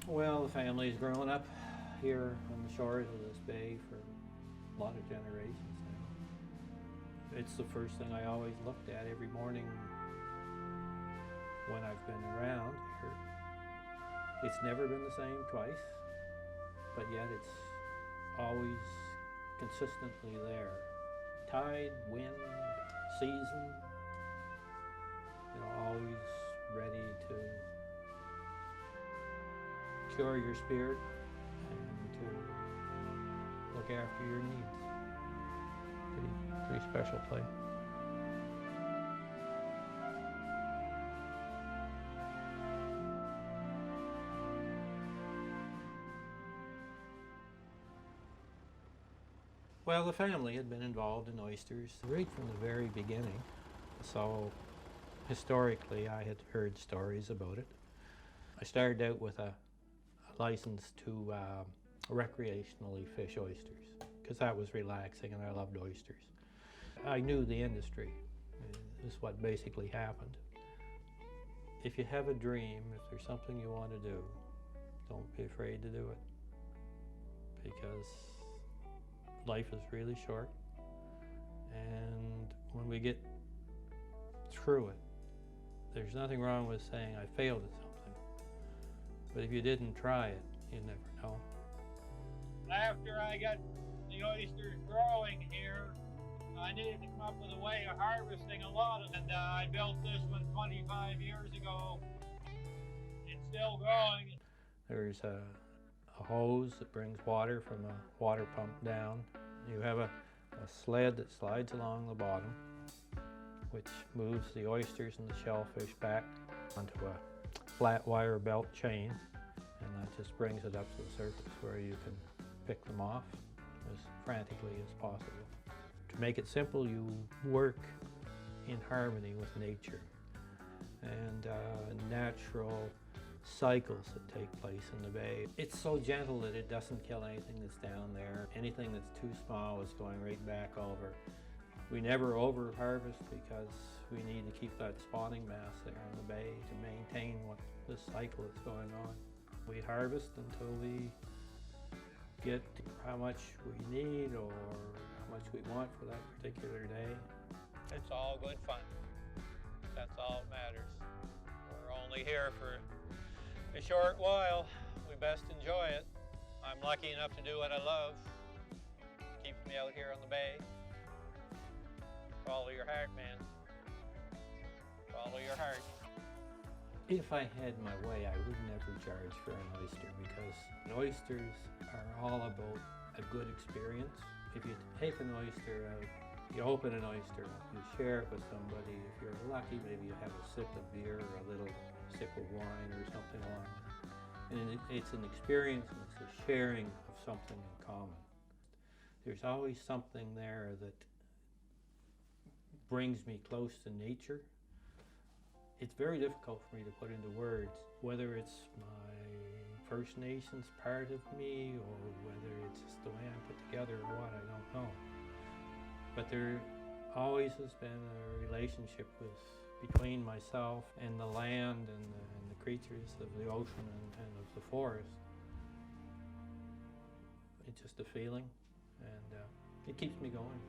Well, the family's grown up here on the shores of this bay for a lot of generations now. It's the first thing I always looked at every morning when I've been around here. It's never been the same twice, but yet it's always consistently there. Tide, wind, season, always ready to cure your spirit and to look after your needs. Pretty special place. Well, the family had been involved in oysters right from the very beginning, so historically I had heard stories about it. I started out with a license to recreationally fish oysters because that was relaxing and I loved oysters. I knew the industry. This is what basically happened. If you have a dream, if there's something you want to do, don't be afraid to do it, because life is really short, and when we get through it, there's nothing wrong with saying I failed at something, but if you didn't try it, you never know. After I got the oysters growing here, I needed to come up with a way of harvesting a lot of them, and I built this one 25 years ago. It's still growing. There's a hose that brings water from a water pump down. You have a sled that slides along the bottom, which moves the oysters and the shellfish back onto a flat wire belt chain, and that just brings it up to the surface where you can pick them off as frantically as possible. To make it simple, you work in harmony with nature and natural cycles that take place in the bay. It's so gentle that it doesn't kill anything that's down there. Anything that's too small is going right back over. We never over harvest because we need to keep that spawning mass there in the bay to maintain what this cycle is going on. We harvest until we get how much we need or how much we want for that particular day. It's all good fun. That's all that matters. We're only here for a short while. We best enjoy it. I'm lucky enough to do what I love. Keeps me out here on the bay. Follow your heart, man. Follow your heart. If I had my way, I would never charge for an oyster, because oysters are all about a good experience. If you take an oyster out, you open an oyster, you share it with somebody. If you're lucky, maybe you have a sip of beer or a little sip of wine or something along that. And it's an experience, and it's a sharing of something in common. There's always something there that brings me close to nature. It's very difficult for me to put into words, whether it's my First Nations part of me or whether it's just the way I'm put together or what, I don't know. But there always has been a relationship between myself and the land and the creatures of the ocean and of the forest. It's just a feeling, and it keeps me going.